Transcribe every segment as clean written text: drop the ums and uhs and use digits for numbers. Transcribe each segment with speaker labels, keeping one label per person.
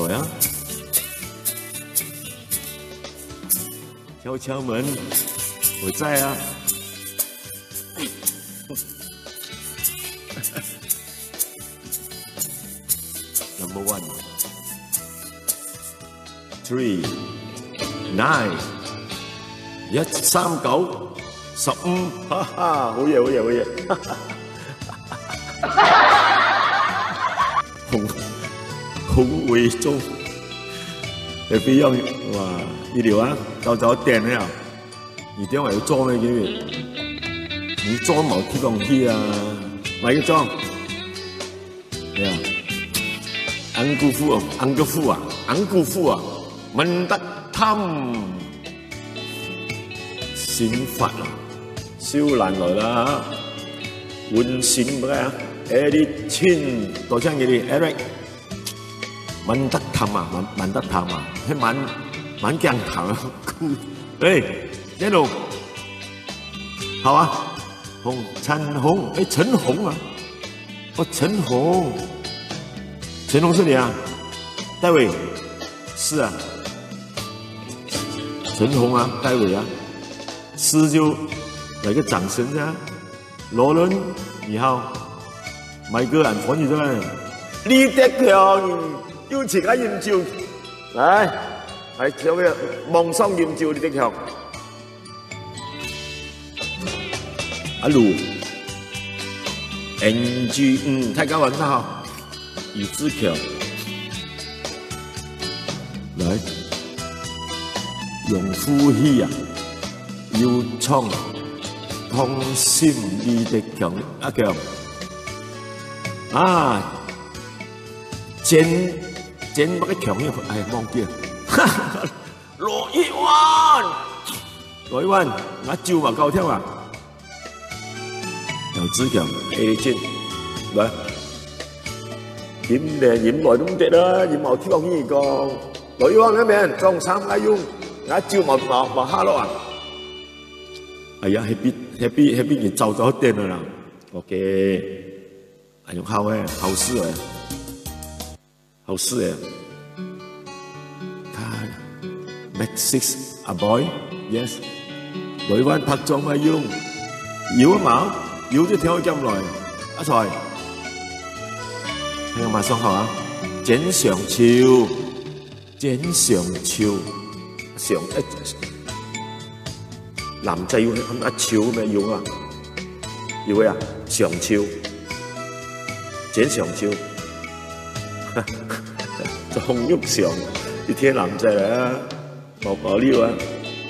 Speaker 1: 来啊！敲敲门，我在啊。Number 1 3 9 139 15，哈哈，好嘢，好嘢，好嘢！好會做，你俾樣哇！呢條啊，就訂了，而點解要裝呢？因為你裝冇鐵鋼機啊，買個裝，咩啊？安姑父啊，安哥父啊，安姑父啊，問得貪，閃發啊，燒爛來啦，換閃咩啊？Eric Chin，多謝你哋 Eric。มัน得氹啊，มัน得氹啊，ให้มันแกงถังเฮ้ยเจ๊หนุ่ม好啊，陳紅，哎，陳紅啊，哦，陳紅是你啊，戴偉，是啊，陳紅啊，戴偉啊，是就來個掌聲啊，羅倫你好，買個眼房你在哪？李德強。要請下豔照，嚟唱嘅望桑豔照，李德強，阿盧，NG，太高晚上好，李志強，來，用呼氣啊，要唱通心李德強，阿強，啊，真不個強嘅，哎，忘記了。羅一灣，我招嘛夠聽啊！劉志強 ，A 尖，來，飲來都唔得啦，飲冇聽講呢個。羅一灣嗰邊裝3個用，我招冇哈咯啊！哎呀，happy 你走咗電啦啦 ，OK， 哎用好誒，好事誒。好事誒，睇 Maxis a boy yes， 女灣拍裝咪用，搖啊毛，搖咗跳咁耐，阿財，聽我馬上學啊，剪上潮，上男仔要咁阿潮咩用啊？要啊，上潮，剪上潮。就紅玉上，啲天男仔啊，冇料啊，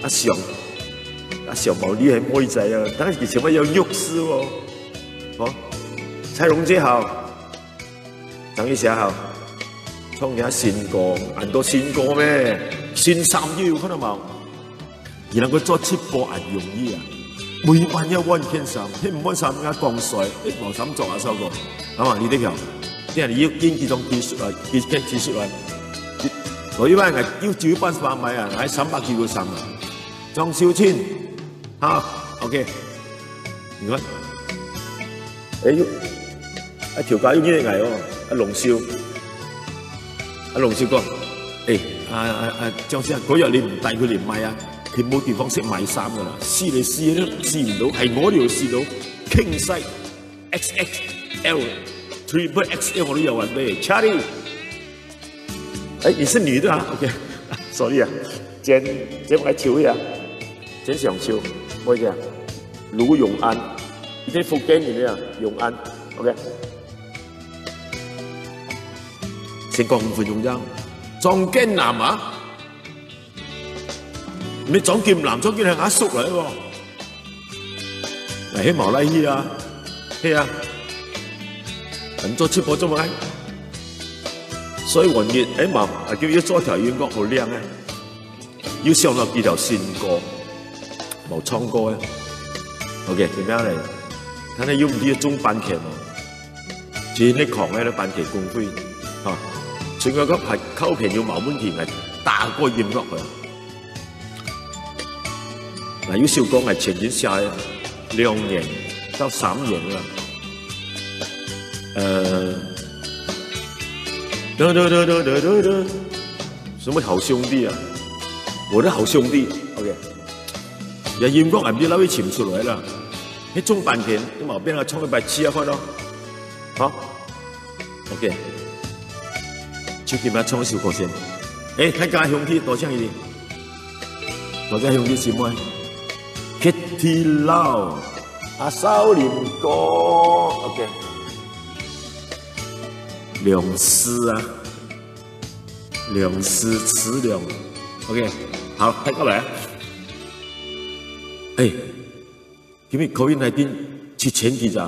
Speaker 1: 阿上冇料係妹仔啊，但係以前咪有玉絲喎，哦，蔡龍姐好，張一霞好，唱下新歌，很多新歌咩？新衫都有看到冇？而能夠做直播很容易啊，每晚一揾件衫，你唔揾衫啱講水，你冇衫做下收個，係嘛？你哋強。啲人要堅持種技術啊，技術啊！我依班係要照180米啊，喺300幾個衫啊！張少千，嚇 ，OK， 唔該。誒，一條街要幾多藝哦？阿龍少講，誒，張生嗰日你唔帶佢嚟買啊，佢冇地方識買衫㗎啦，試嚟試都試唔到，係我哋試到 King size XXL。Triple XL 我都有玩呗 ，Charlie， 哎，你是女的啊 ？OK，sorry 啊，剪埋潮呀，剪上潮，乜嘢啊？盧永安，你啲福建人啊，永安 ，OK， 先講5分鐘啫，莊建南啊，你莊建南係阿叔嚟喎，嚟喺馬來西亞，係啊。人做直播做乜？所以雲月喺嘛，叫要做條音樂好靚咧，要上到幾條新歌，冇唱歌嘅。OK， 點樣嚟？睇下要唔要中版權喎？最叻狂咧，版權公會嚇，全個係溝片要冇問題係大過音樂嘅。嗱，有首歌係前年下2年到3年啦。什么好兄弟啊？我的好兄弟 ，OK。也音樂唔知哪位唱出來啦？迄中半天，你毛邊啊唱一bài chia開咯，好 ，OK。手機咪唱一首歌先。誒，大家兄弟多謝你哋，多謝兄弟姊妹。Kitty Lau 阿少年哥 ，OK。良師啊，良師慈良 ，OK。好，睇過嚟啊。哎，因為 COVID-19 之前其實，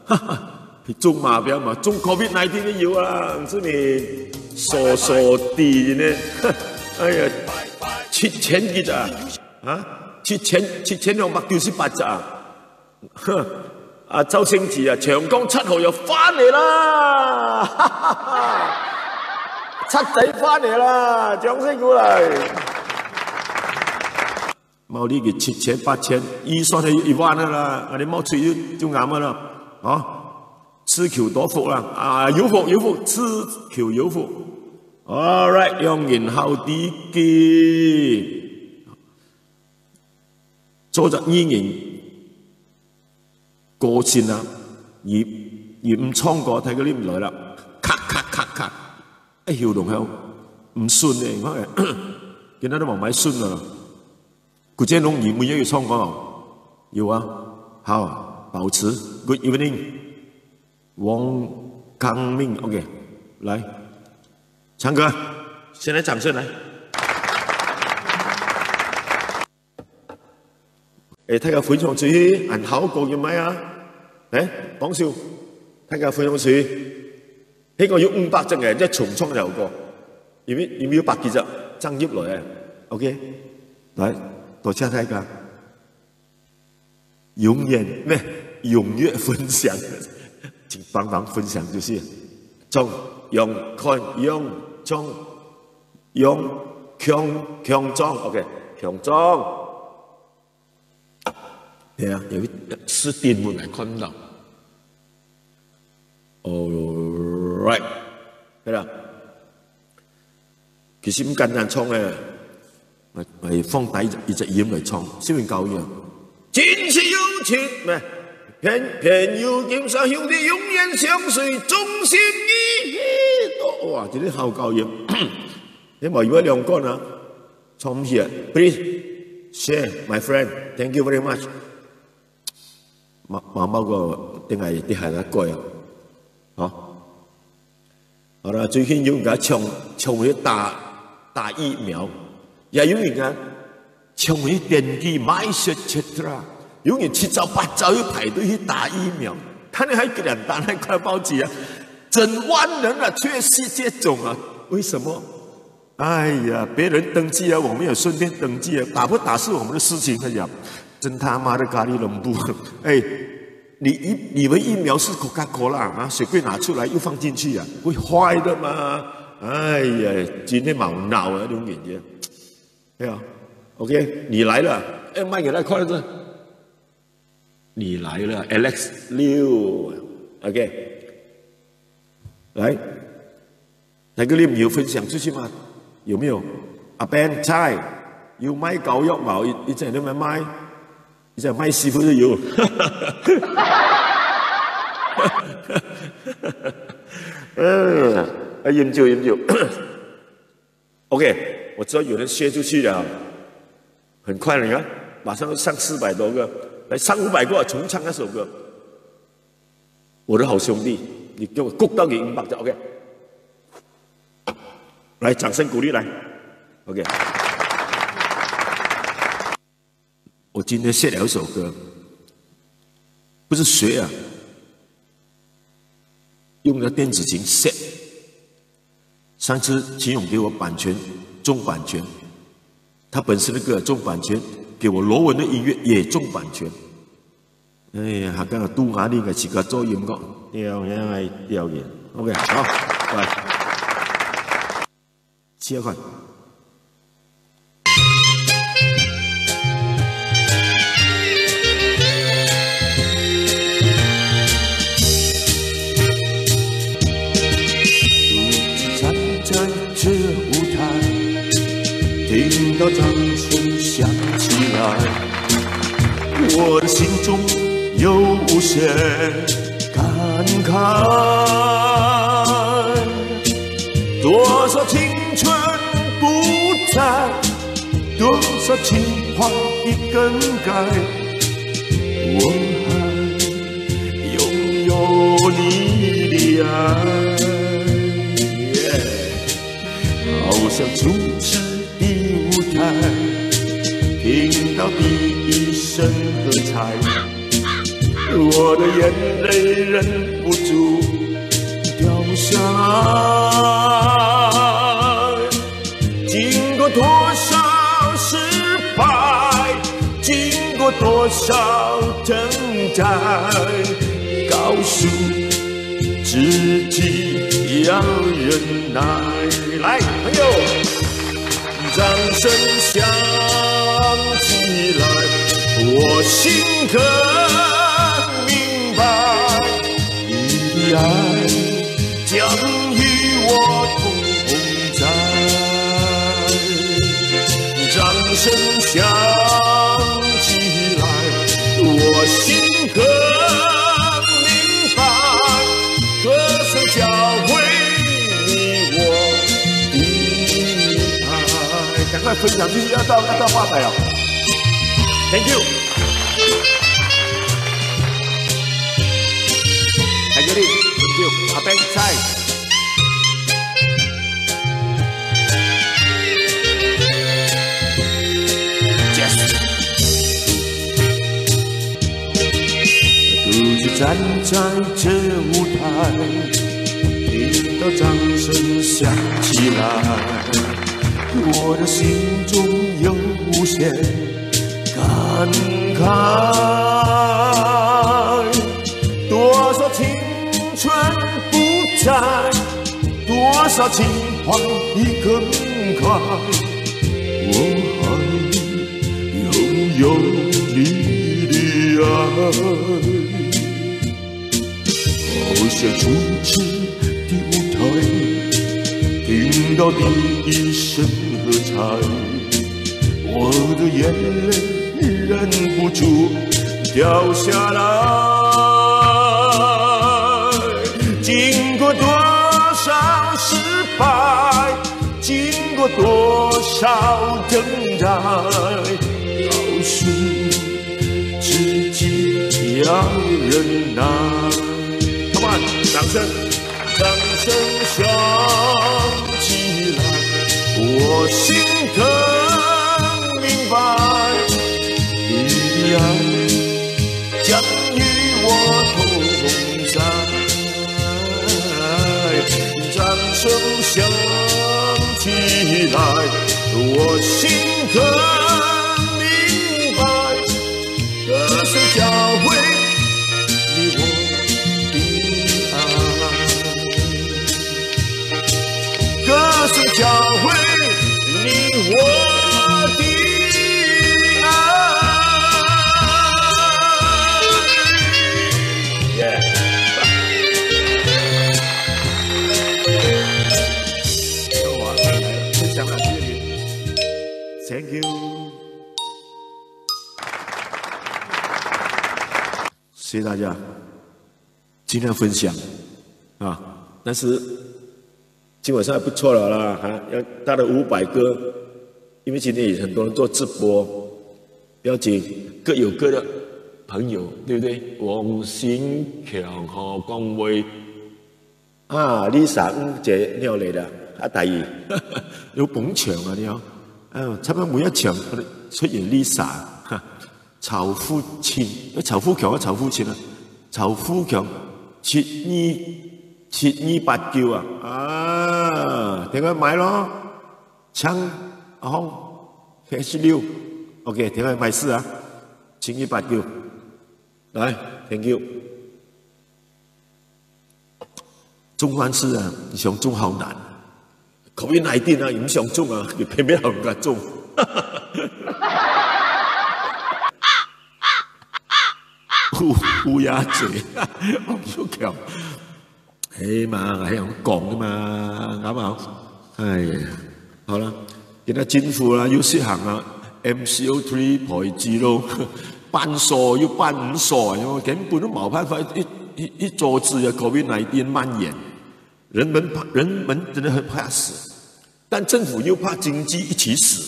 Speaker 1: 哈哈，係中馬標嘛，中 COVID-19 都有啊，唔知你傻傻地呢？哎呀，7000幾咋？啊，7298咋？哼，啊周星馳啊，長江7號又翻嚟啦，哈哈哈，七仔翻嚟啦，掌聲鼓勵。冇呢個7000、8000，預算係1萬噶啦，我哋冇吹就啱噶啦，啊，吃求多福啦，啊有福有福，吃求有福。All right， 用言後啲嘅，做咗2年過線啦，而唔唱歌睇嗰啲唔來啦，咔咔咔咔，一搖動響唔順嘅，因為見到都冇買順啦。古建龍你們也有唱歌哦？有啊，好，保持 Good evening， 王康明 ，OK， 來唱歌，現在掌聲來。誒，大家分享出去，按好過嘅咪啊？誒，講笑，大家分享出去，呢個要500隻嘅，即係重唱有個，要唔要100幾隻爭入來啊 ？OK， 來。多謝大家，永遠分享，請幫忙分享就是中用看用中用強壯 ，OK， 強壯，對啊，有是電門來看到 ，All right， 係啦，其實唔簡單唱嘅。係放低一隻音嚟唱，先會夠樣。今夕有情咩？偏偏有今生兄弟永遠相隨，忠心義氣。哇！這啲好夠樣。你冇如果兩個啊，唱唔起啊 ？Please share my friend. Thank you very much. 某個定係啲係一個啊？好啦，最近有人唱去打疫苗。也有人啊，搶去電機買雪etc，有人7早8早要排隊去打疫苗，他們還簡單還快報紙啊，整萬人啊缺失接種啊，為什麼？哎呀，別人登記啊，我們也順便登記啊，打不打是我們的事情。哎呀，真他媽的咖喱龍布！哎，你以為疫苗是Coca-Cola啊？水櫃拿出來又放進去啊，會壞的嘛？哎呀，今天冇鬧啊，這種感覺。對啊 ，OK， 你來了，哎，賣給他看這，你來了 ，Alex Liu， OK， 來，那個你有分享出去嗎？有沒有？阿 Ben 猜，要賣狗肉冇？一陣都咪賣，一陣賣師傅都有。研究，OK。我知道有人削出去了，很快了，你看，馬上上400多個，來上500個，重唱那首歌。我的好兄弟，你給我谷到給500就 OK。來，掌聲鼓勵來 ，OK。我今天寫了一首歌，不是學啊，用了電子琴 set。上次秦勇給我版權。中版權，他本身的歌中版權，給我羅文的音樂也中版權。哎呀，下間杜雅玲嘅自己做音樂，掉嘢 ，OK， 好，來，切換。到掌声响起来，我的心中有无限感慨。多少青春不在，多少情怀已更改，我还拥有你的爱。好像初次的舞台，听到第一声喝彩，我的眼泪忍不住掉下来。经过多少失败，经过多少挣扎，告诉自己要忍耐。来，朋友，掌声响起来，我心更明白，你的爱将与我同在。掌声响起来，我心更明白，歌声教会你我的爱。赶快分享出去，要到800了。Thank you。Thank you， Thank you， 阿 Ben 菜。独自站在这舞台，听到掌声响起来，我的心中有无限感慨。多少青春不在，多少情怀已更改，我还拥有你的爱。好像初次的舞台，听到第一声喝彩，我的眼泪忍不住掉下来。经过多少失败，经过多少挣扎，告诉自己要忍耐。掌声响起来，我心更明白，你的爱将与我同在。掌声响起来，我心更明白，歌声教会你我。歌声教会你我的爱。耶！我分享了这里 ，Thank you， 谢谢大家，尽量分享啊，但是。今晚上还不错了啦，要达到500个，因为今天也很多人做直播，不要紧，各有各的朋友，对不对？王新强和光威啊，Lisa 姐你又嚟啦，阿弟有捧場啊你好，差唔多每一場出現 Lisa， 曹富清，曹富強啊，曹富清啊，曹富強7289啊，電話買咯，槍紅 H6，OK， 電話買4啊，7289，來 ，Thank you。中環市啊，想中好難 ，COVID-19 啊，唔想中啊，佢偏偏唔敢中。烏鴉嘴，黃小強。起碼係咁講㗎嘛，啱唔啱？哎呀，好啦，今日政府啦，有些行啊 ，MCO3 排字咯，半數要半5數，因為根本都冇辦法一阻止啊 COVID-19 蔓延，人們真的很怕死，但政府又怕經濟一起死，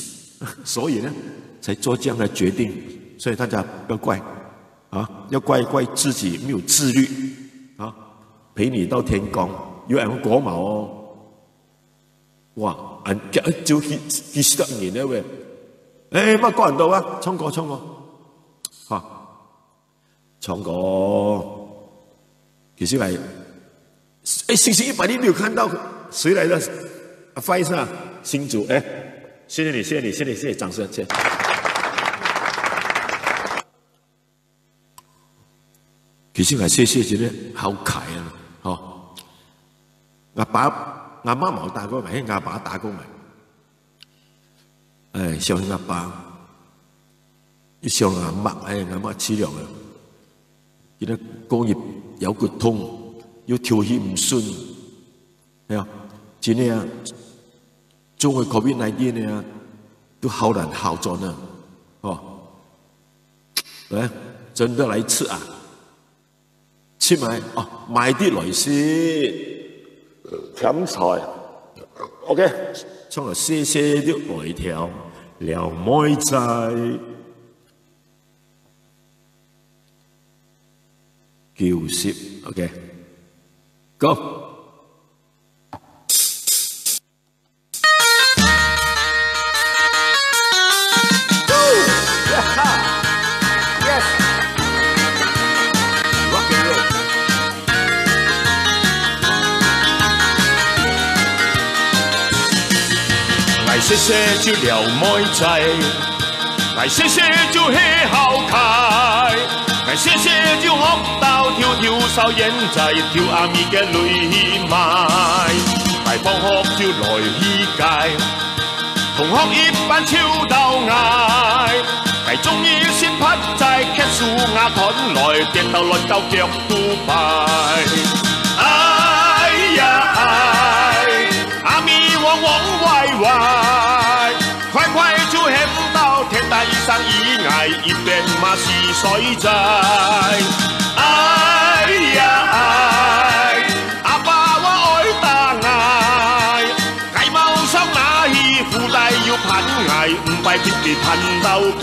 Speaker 1: 所以呢，才做這樣的決定。所以大家不要怪啊，要怪自己沒有自律啊，陪你到天光，有人講嘛哦，哇，就幾十年了喂，乜講人到啊？唱歌，嚇，唱歌，其實係，星期100你沒有看到誰來的？阿費是啊，新主，謝謝你，掌聲，謝謝。其實係謝謝真係好凱啊，嗬！阿媽冇打過埋，阿爸打過埋。想阿爸，一想阿媽，阿媽凄涼啊！記得工業有骨痛，要調氣唔順，係啊！今年啊，中國 COVID-19 呢，都好難好咗呢，哦！嚟，真的來一次啊！切埋哦，買啲來先，甜菜 ，OK， 唱嚟些些啲來條撩妹仔叫攝 ，OK，Go。謝謝就撩妹仔，來謝謝就戲好開，來謝謝就學到跳跳騷煙仔，跳阿咪嘅淚埋，來放學就來戲界，同學一班超鬥嗌，來終於先拍仔劇樹牙團來跌到落到腳都敗，哎呀阿咪汪汪歪歪，快快就掀到天台上以外，一邊嘛是水仔。哎呀阿爸我愛大愛，雞毛上哪去附帶要攀崖，唔拜別地攀到敗。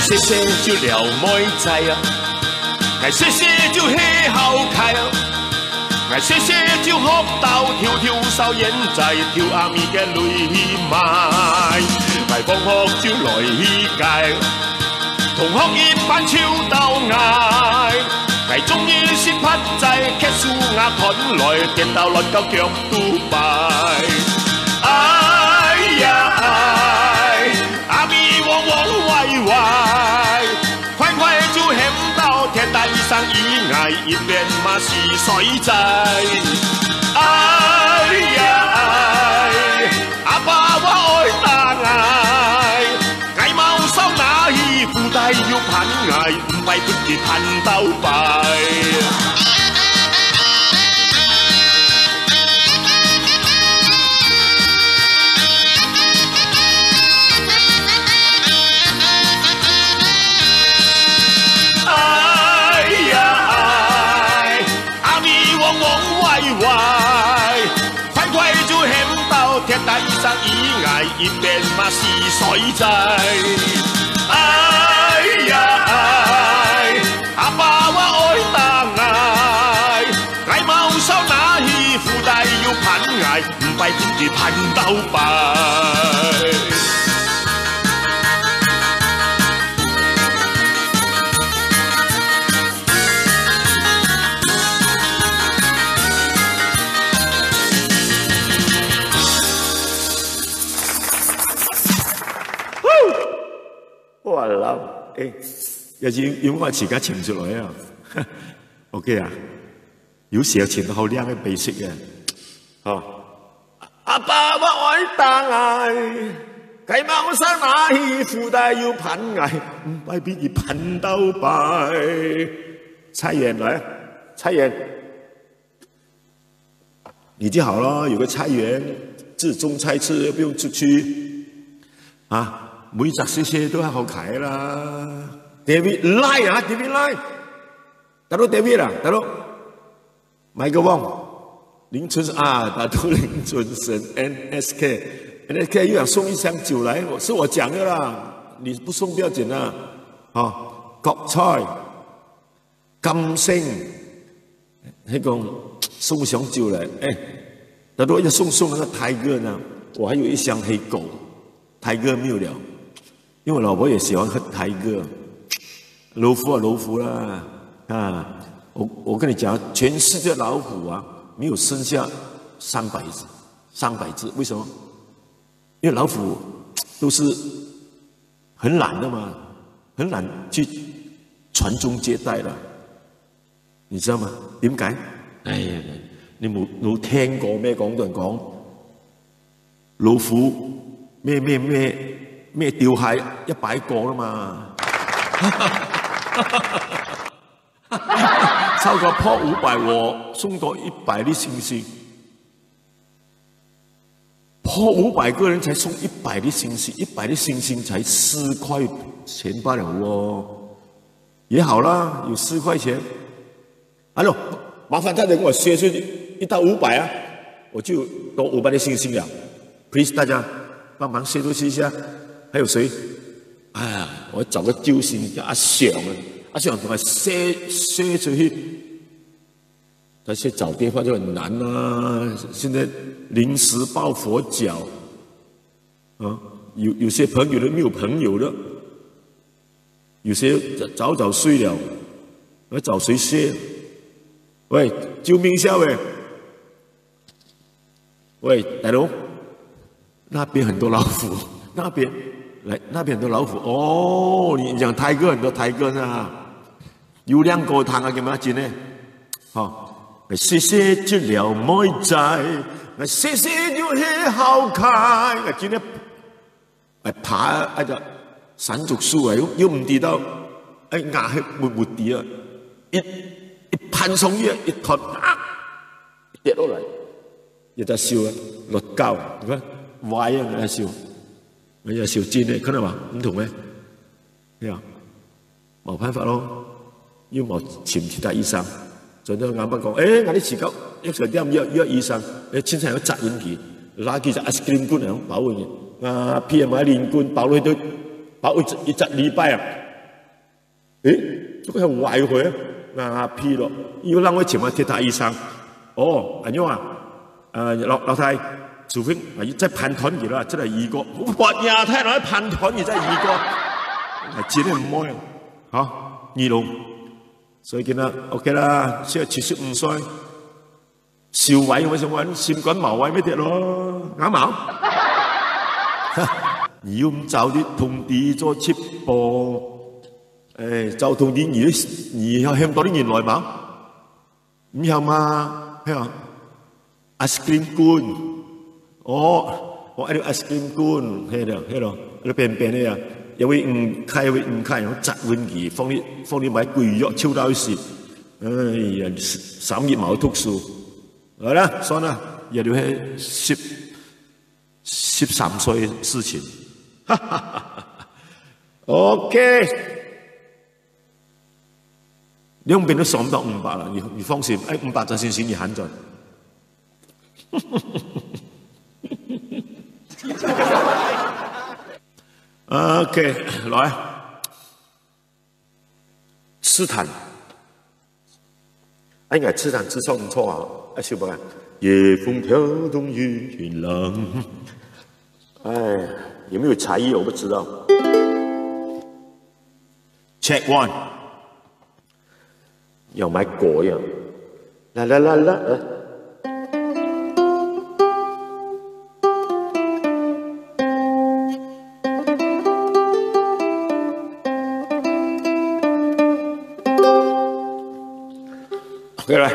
Speaker 1: 謝謝就撩妹仔啊，愛謝謝就戲好開啊，愛謝謝就學到跳跳騷煙仔，跳阿咪嘅淚埋，來放學就來戲界，同學一班超鬥嗌，愛終於是拍仔劇樹牙團來跌到落到腳都敗，哎呀阿咪汪汪歪歪，快快就掀到天台上以外，一邊嘛是水仔。哎呀阿爸我愛大愛，雞毛掃哪去附帶要攀崖，唔係不結攀到敗。天台上以外，一邊嘛是水仔。哎呀阿爸我愛大愛，雞毛掃哪去附帶要攀崖，唔係邊地攀到敗。哇啦，有時有我自己唱出來啊，OK 啊，有時候唱到好靚嘅鼻息嘅，阿爸我爱当爱，该mau上哪里附带有攀爱，不拜比你攀到白。蔡元来，蔡元，你就好了，有个菜园，自种菜吃，又不用出去啊，每集些些都好睇啦。David 拉啊 ，David 拉，打到 David 啦，打到麦克旺。 林春生啊，打到林春生 ，NSK 又想送一箱酒来，是我讲的啦，你不送不要紧啦。啊，國菜、金星，那個送箱酒來，哎，打到要送那個泰哥呢，我還有一箱黑狗，泰哥沒有了，因為我老婆也喜歡喝泰哥，老虎啦，啊，我跟你講，全世界老虎啊。 没有剩下300只，为什么？因为老虎都是很懒的嘛，很懒去传宗接代的，你知道吗？點解？哎呀，你冇聽過咩廣東人講老虎咩掉蟹100個啦嘛？超過破500，我送到100的星星。破500個人才送100的星星，100的星星才4塊錢罷了哦。也好啦，有4塊錢。Hello， 麻煩大家給我寫出去1到500啊，我就多500的星星了。Please， 大家幫忙寫出去一下。還有誰？哎呀，我找個救星叫阿翔啊。 阿翔同埋賒出去，那些找電話就很難啦。現在臨時抱佛腳，啊，有些朋友都沒有朋友了，有些早睡了，我找誰賒？喂，救命一下喂！喂，大佬，那邊很多老虎，那邊很多老虎哦。你講泰哥很多泰哥啊。 有2個湯啊，叫咩字呢？好，謝謝知了妹仔，謝謝要氣好開。今天爬一隻山竹樹啊，又唔跌到，牙係沒跌啊，一攀上去一托啊，跌落嚟，一隻笑啊，落膠，你看歪啊，一隻笑，一隻笑尖嘅，看到嘛？唔同咩？係啊，冇辦法咯。 要冇潛其他醫生，就都眼不講，誒，我啲持久1點約醫生，先生有責任期，拉幾隻 ice cream 罐嚟保護嘅，啊 PM 買連罐保佢都保佢一禮拜啊，誒，這個係壞佢啊 P 咯，要讓我請我其他醫生，哦，咁樣啊，老太，除非再盤團佢啦，真係2個，我廿太來盤團而真係2個，係真係唔愛啊，嚇，2路。 所以見啦 ，OK 啦，現在75歲，少位我想揾閃滾毛位咩啲咯，啱冇？你要唔早啲通知咗直播，誒，就通知你要向多啲人來冇？唔係嘛？係啊 ，ice cream 罐，我喺度 ice cream 罐，係咯，你變嘅呀？ 有位唔開，我責問佢，放你買貴藥超到時，哎呀，3月冇讀書，好啦，算啦，也就係13歲嘅事情，哈哈哈 ，OK， 兩邊都上唔到500啦，你放心，500就先你慳咗。OK， 來，刺壇，應該刺壇刺錯唔錯啊？笑唔笑？夜風飄動雨天冷，哎，有沒有才藝我不知道。Check one， 要買果呀，啦。OK 來，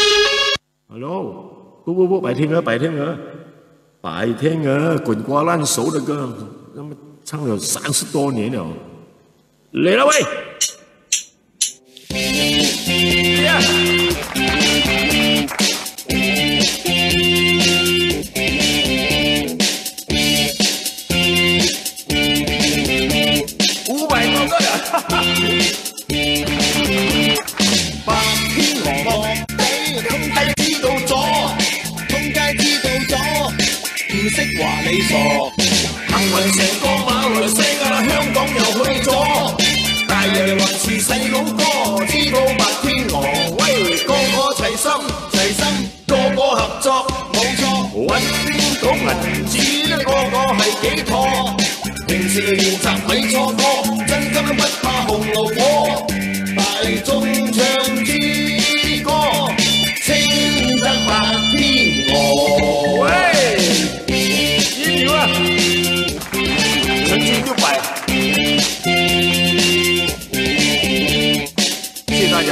Speaker 1: ，Hello，不，白天鹅，滚瓜烂熟的歌，那么唱了30多年了，来了喂！
Speaker 2: 唔識話你傻，行運成個馬來西亞，香港又去咗，大人還是細佬哥，知道白天鵝，喂，個個齊心，個個合作，冇錯，揾到銀紙，個個係幾妥，平時練習咪錯過，真金不怕紅爐火，大眾唱支歌，稱得白天鵝。喂！成绩600，謝謝大家，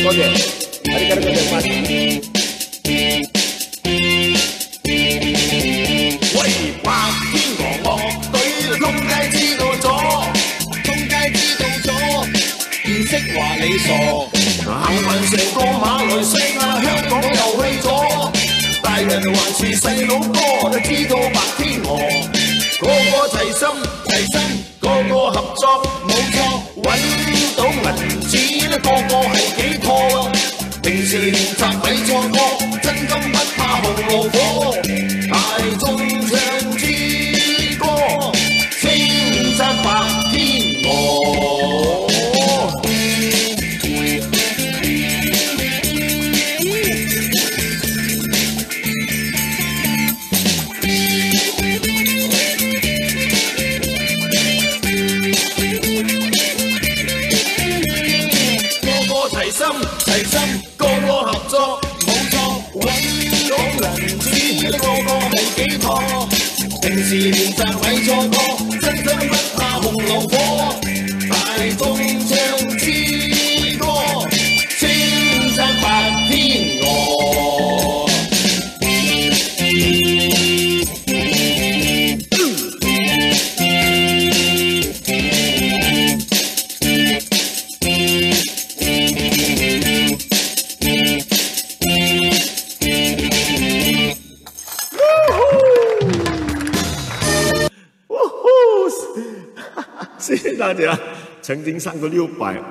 Speaker 2: 多謝，ありがとうございます。喂，白天鵝樂隊，通街知道咗，唔識話你傻，行運成個馬來西亞，香港又去咗，大人還是細佬哥，都知道白天鵝。個個齊心，個個合作，冇錯，揾到銀紙，個個係幾妥，平時練習咪錯過，真金不怕紅爐火，大眾唱支歌，稱讚白天鵝。齊心，個個合作，冇錯，揾到銀紙，個個係幾妥，平時練習咪錯過，真金不怕紅爐火，大眾唱支歌，稱讚白天鵝。
Speaker 1: 谢谢大家，曾经上过600，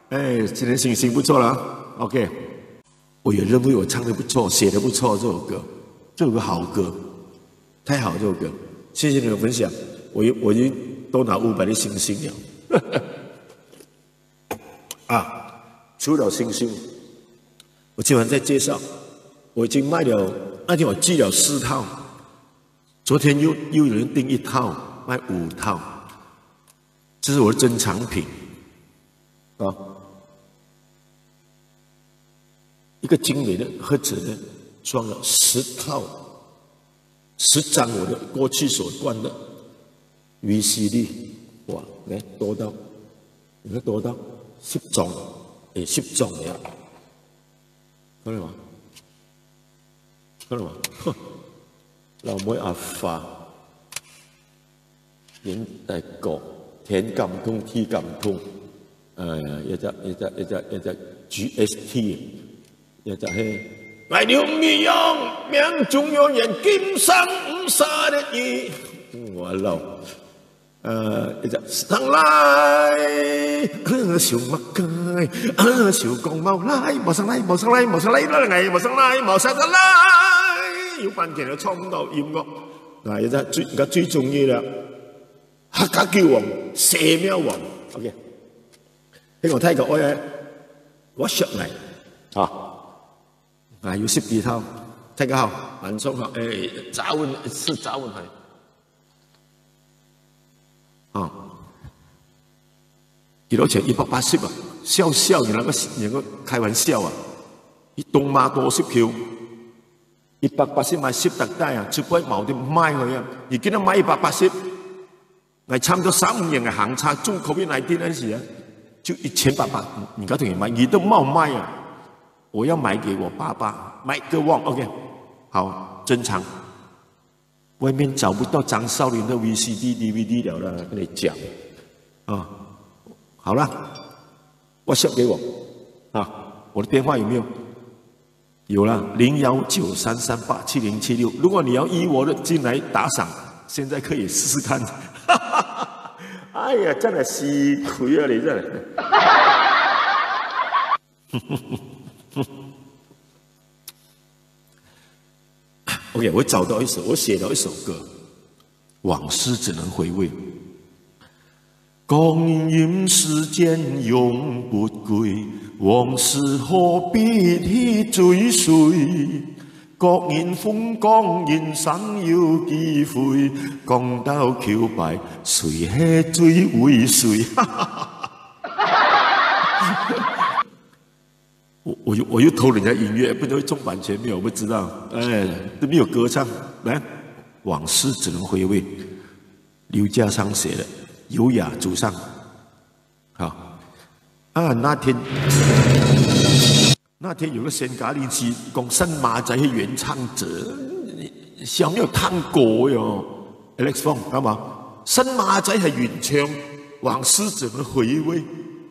Speaker 1: 哎，今天心情不错了。OK， 我也认为我唱的不错，写的不错，这首歌，这首歌好歌，太好这首歌，谢谢你们分享，我已经都拿500的星星了。啊，除了星星，我今晚再介绍，我已经卖了，那天我寄了4套，昨天又有人订1套，卖5套。这是我的珍藏品啊！一个精美的盒子呢，装了10套、10张我的过去所灌的 VCD， 哇，来多到，你看多到10张，10张嚟啊！睇到嘛？睇到嘛？老妹阿發，影帝國。田感通、T 感通，一隻 GST， 一隻係為了面容命中有人今生唔殺的意，我老，一隻上來，小麥雞，小公貓來，冇上來，冇上來，冇上來，冇上來，冇上來，要扮劇又創唔到音樂，嗱，一隻而家最重要啦。客家叫王、蛇喵王 ，OK， 希望睇個愛我上嚟啊！要12套，睇個好，晚上好，早晚是早晚係啊，幾多錢？180啊！笑你那個開玩笑啊！你東馬多10票，180買10特帶啊，只不過冇啲買佢啊，而家都買180。係差唔多3-5年嘅行差，中 COVID-19嗰陣時啊，就1800，而家同人買，而都冇賣啊！我要买给我爸爸，买个旺 ，OK， 好，珍藏。外面找不到张少林的 VCD、DVD 了啦，跟你讲啊，好了，WhatsApp 给我啊，我的电话有没有？有了，019-338-7076。如果你要依我的进来打赏，现在可以试试看。哎呀，真係試佢啊！你真係。OK， 我找到我写到一首歌，往事只能回味。光阴似箭永不歸，往事何必去追隨？各現風光，人生有機會，講到橋牌，誰係最會誰？我又偷人家音乐，不知道中版权没有？我不知道，哎，都没有歌唱。来，往事只能回味。刘家昌写的，优雅主唱。好，啊，那天有个仙咖喱鸡讲新马仔是原唱者，想没有看过哟 ？Alex Fong 啱嘛？新马仔係原唱，往事只能回味。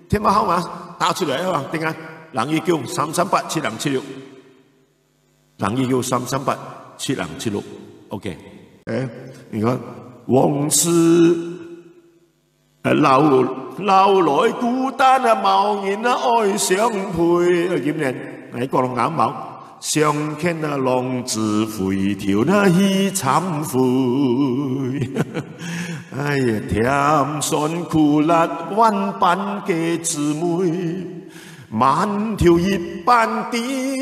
Speaker 1: 電話號碼打出嚟啊嘛，點解？029-338-7076， 029-338-7076 ，OK， 哎，你看往事留來孤單啊，無言啊愛相陪，點念？喺國龍眼眸，相見啊浪子回頭那已慚悔。哎呀，甜酸苦辣萬般嘅滋味。萬條葉般地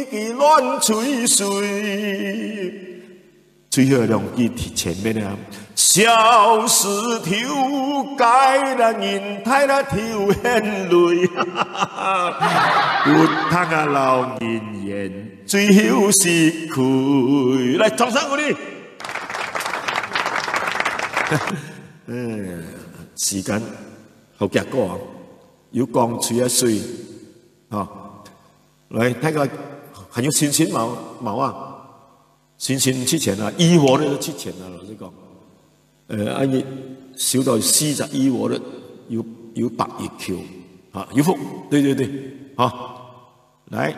Speaker 1: 嘅亂吹水，最後兩句前面啊，小石頭解啦人太啦跳眼淚，活通啊流言言，最後是佢。嚟，掌聲鼓勵。時間好夾過啊，要講吹一歲。啊，來睇個很有信心冇啊？信心之前啊，醫我都之前啊，老實講，阿爺少到41我都要百億橋啊，要福，對，啊，來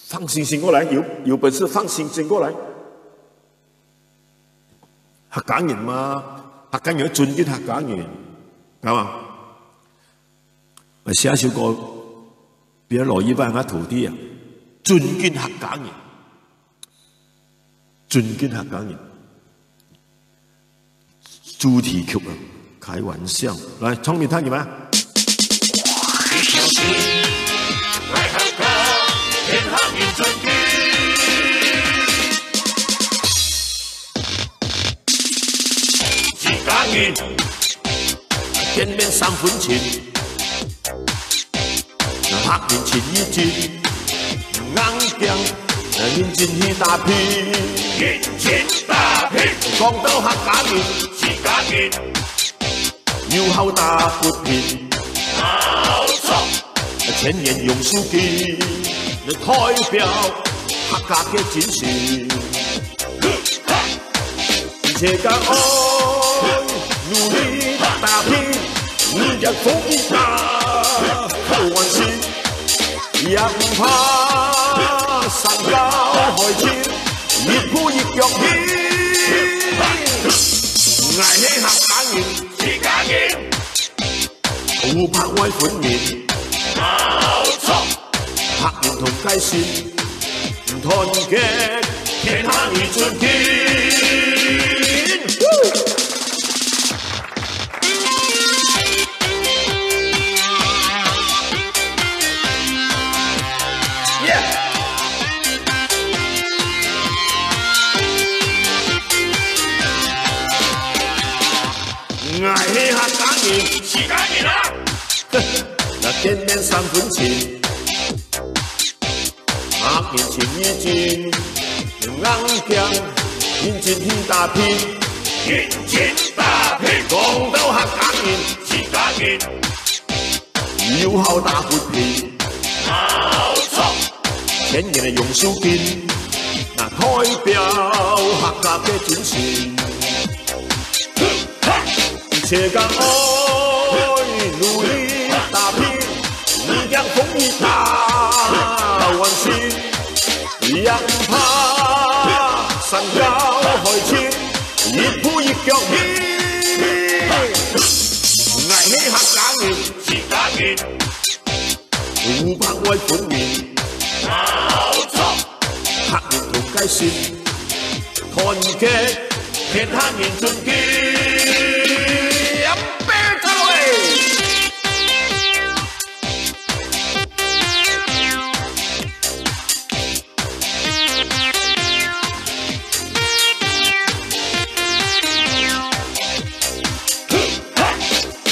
Speaker 1: 放星星過來，有本事放星星過來，客家人嘛，客家人尊敬客家人，係嘛？我寫一首歌。別羅伊班嘅徒弟啊，尊敬客家人，尊敬客家人，主題曲啊，開玩笑，來唱俾他聽咩？客家人見面3分錢。客面前意見硬頸，認真去打拼，認真打拼。講到客家人，自家人，要好打不平，冇錯。前言用書記，代表客家嘅展示，而且講愛，努力打拼，日日風雨打，還是。也唔怕山高海淺，越鋪越腳險。捱起客家人，自家人，互拍愛款面，冇錯。客人同街線，唔團結，天下如盡天。捱起客家人，自家人啊！嗱，見面3分錢，客面前意見硬頸，認真去打拼，認真打拼。講到客家人，自家人，要好打闊皮，冇錯。前前年的杨秀金，那代表客家的精神。一切讲爱努力打拼，一样风雨大完成，也唔怕山高海深，一步一腳印。愛起客家人是家人，有百位本面，冇錯，客人同街線，團結天下人盡見。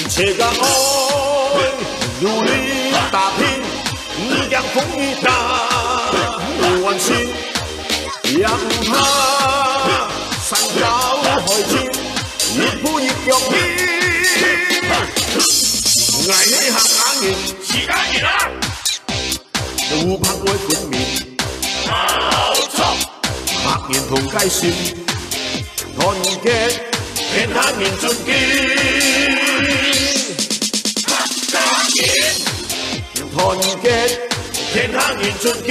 Speaker 1: 切个愛，努力打拼，一樣風雨大完成，也唔怕山高海淺，一步一腳印。愛你客家人是家人啊，有拍愛本面，冇錯，客人同街線，團結天下人盡見。團結天下人盡見。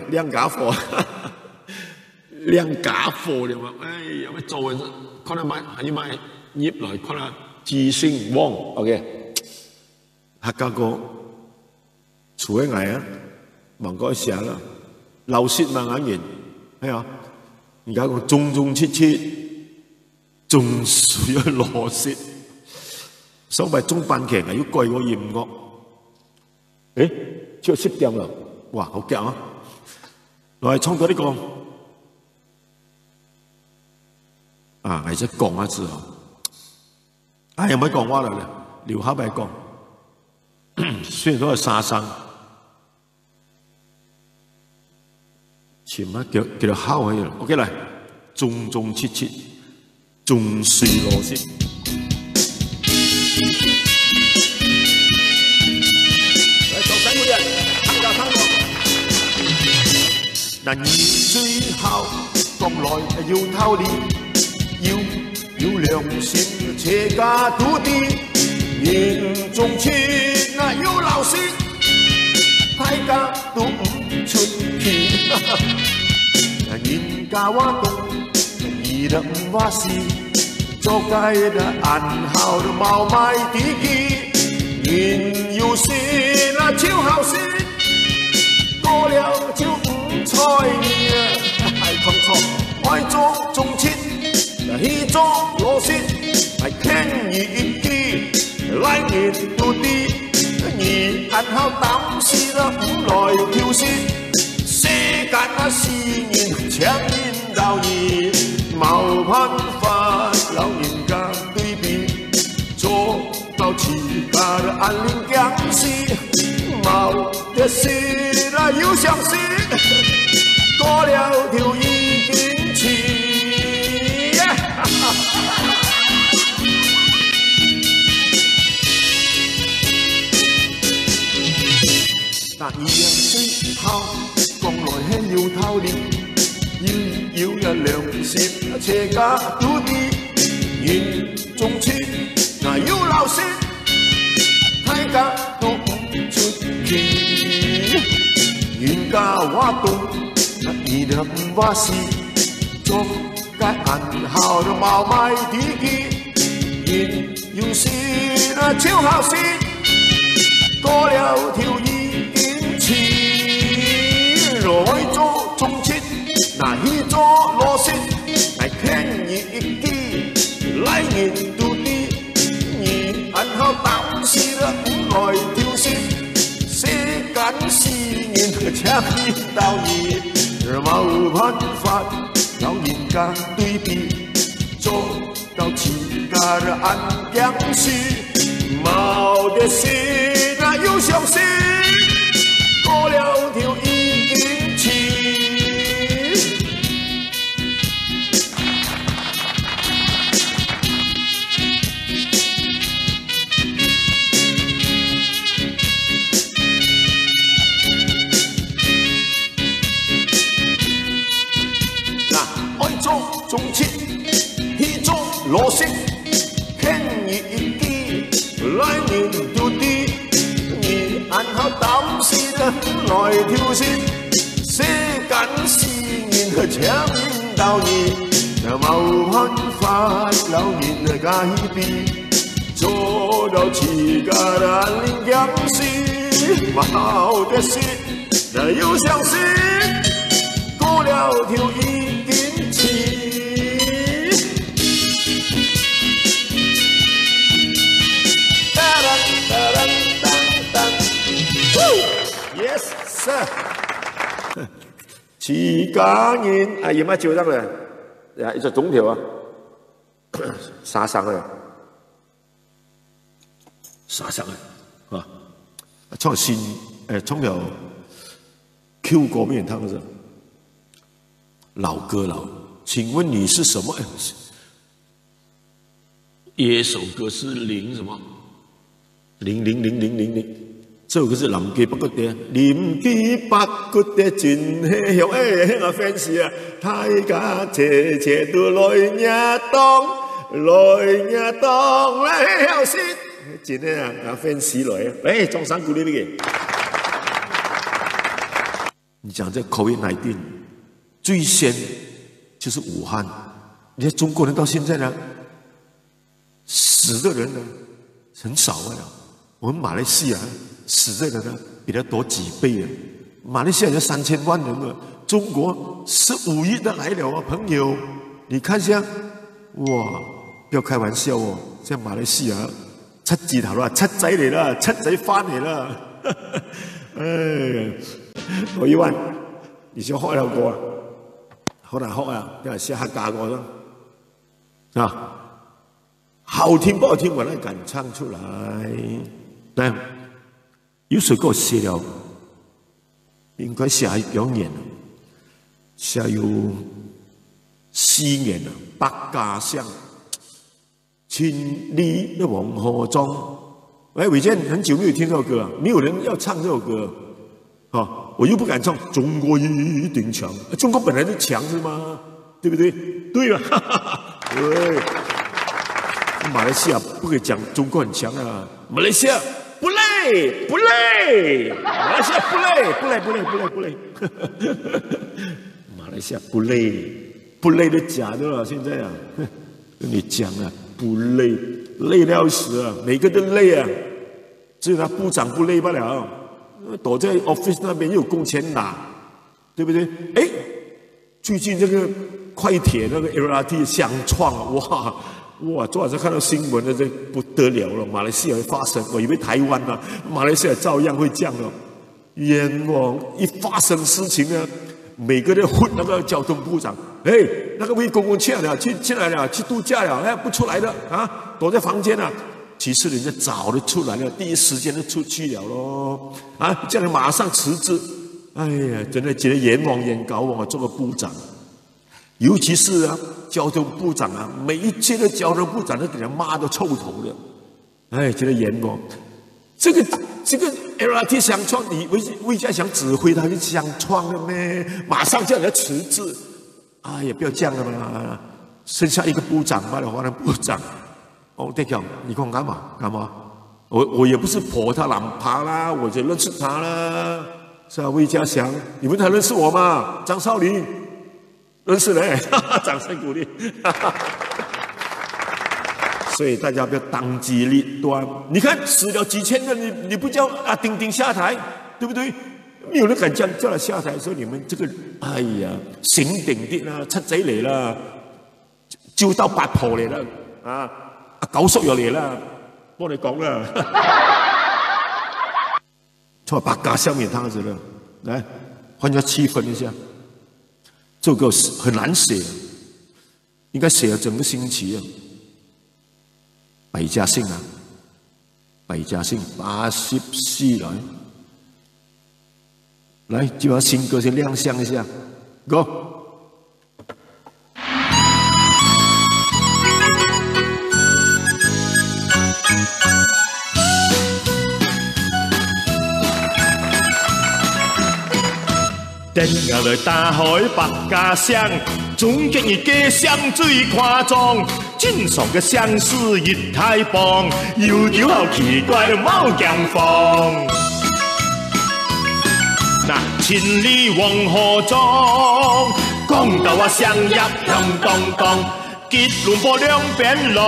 Speaker 1: 兩家貨，兩家貨嚟嘛？哎，有咩做嘅？可能買要買葉來，可能智星旺。OK， 客家歌，除咗藝啊，忘嗰時啦，流舌萬眼言，係啊。而家講中中切切，仲需要螺絲，所謂中班劇係要改個音樂。誒，只有7點啦，哇，好勁啊！來唱歌呢個，啊，係只講一次啊，啊，又唔可以講話啦，撩口咪講，雖然都係沙生。前乜叫做敲起嚟 ，OK 嚟，中中切切，仲碎螺絲。嚟做洗每人，撐就撐過。嗱，而最後講來要偷練，要良心，切家土地，嚴重切那要老師，大家都唔出奇。人家話懂，你的唔話事，做該的暗號的冇賣地基，人有事那就好事，過了就唔睬你啊！係講錯，愛做中切，去做螺絲，係聽你啲，來年到底，你暗號當時的唔來挑事。世間那是人強人道義，冇辦法老人家對比，做到自家的安寧講事，冇的事那有相思，過了就已經起。但一樣最好。講來係要偷練，要有良心，切家土地，人種切，那要老實，大家都唔出奇。人家話懂，那伊就唔話事，做該暗號的冇賣地基，人有事那就好事，過了條已經起。來做中切，那去做螺絲，來聽你一句，來年到底，你暗號當時的唔來挑事，世間是人強人道義，冇辦法老人家對比，做到自家的安講事，冇的事那有相思，過了條已經。中切，迄种路线牵伊一支来年度的，你按好当时的来挑选，世间事人强引导你，冇办法老人改变，做到自家的灵感是冇得事，又相信过了就已经起。Yes, sir。自家人啊，有乜照得咧？啊，一隻總條啊，沙生啊，沙生啊，啊，唱新唱條 Q 歌俾人聽嘅啫，老歌老。請問你是什麼？一首歌是零什麼？00000，這首歌是臨記不覺的，臨記不覺的真係響我 fans 啊！大家謝謝都來呀當來後先，真係啊 fans 來啊！嚟，掌聲鼓勵你。你講這 COVID-19 最先就是武漢，你看中國人到現在呢，死的人呢很少啊。我們馬來西亞死的人呢比他多幾倍啊！馬來西亞有3000萬人了，中國15億的來了啊！朋友，你看下，哇，不要開玩笑哦！在馬來西亞七字頭啦，七仔嚟啦，七仔翻嚟啦！哎呀，我一問，你想學有個啊？好難學啊，因為先客家歌啦，啊，好聽不好聽，我都敢唱出來。但有首歌寫了，應該寫表演了，寫有4年了，百家香，千里的黃河中。哎，偉健很久沒有聽這首歌，沒有人要唱這首歌，啊，我又不敢唱。中國一定強，中國本來就強是嗎？對不對？對了，哈哈哈，對。馬來西亞不可以講中國很強啊，馬來西亞。不累，不累，馬來西亞不累，不累，不累，不累，不累。馬來西亞不累，不累的假的了。現在啊，跟你講啊，不累，累得要死啊，每個都累啊，只有他部長不累不了，躲在 office 那邊又有工錢拿，對不對？哎，最近這個快鐵那個 LRT 相創啊，哇！昨晚上看到新聞，這不得了了，馬來西亞會發生，我以為台灣啊，馬來西亞照樣會這樣的。冤枉！一發生事情呢，每個人混那個交通部長，哎，那個為公共去了，去來了，去度假了，哎，不出來的啊，躲在房間啊。其實人家早就出來了，第一時間就出去了咯，啊，叫人馬上辭職。哎呀，真的覺得冤枉冤搞枉啊，做個部長。尤其是啊，交通部長啊，每一屆的交通部長都給人罵到臭頭的，哎，覺得冤枉。這個 LRT 相創，你魏家祥指揮他就相創了咩？馬上叫人家辭職，哎呀，不要這樣了嘛，剩下一個部長罷了，華人部長。哦，對講，你講幹嘛？我也不是潑他懶爬啦，我就認識他啦，是啊，魏家祥，你們才認識我嘛？張少林。認識嘞，掌聲鼓勵。所以大家不要當機立斷。你看死了幾千個，你不叫啊丁丁下台，對不對？沒有人敢叫他下台，說你們這個，哎呀，醒定啲啦，七仔嚟啦，招到八婆嚟啦，啊，九叔又嚟啦，幫你講啦。錯，百家香面湯子了，來換下氣氛一下。這首歌很難寫，應該寫了整個星期啊。百家姓啊，百家姓84來，就把新歌先亮相一下 ，Go。
Speaker 2: 定下來打開百家香，总结伊家乡最夸张，正常嘅相思亦太棒，又有好奇怪嘅猫强风。那千里黄河中，讲到我相约响当当，结论波两边来，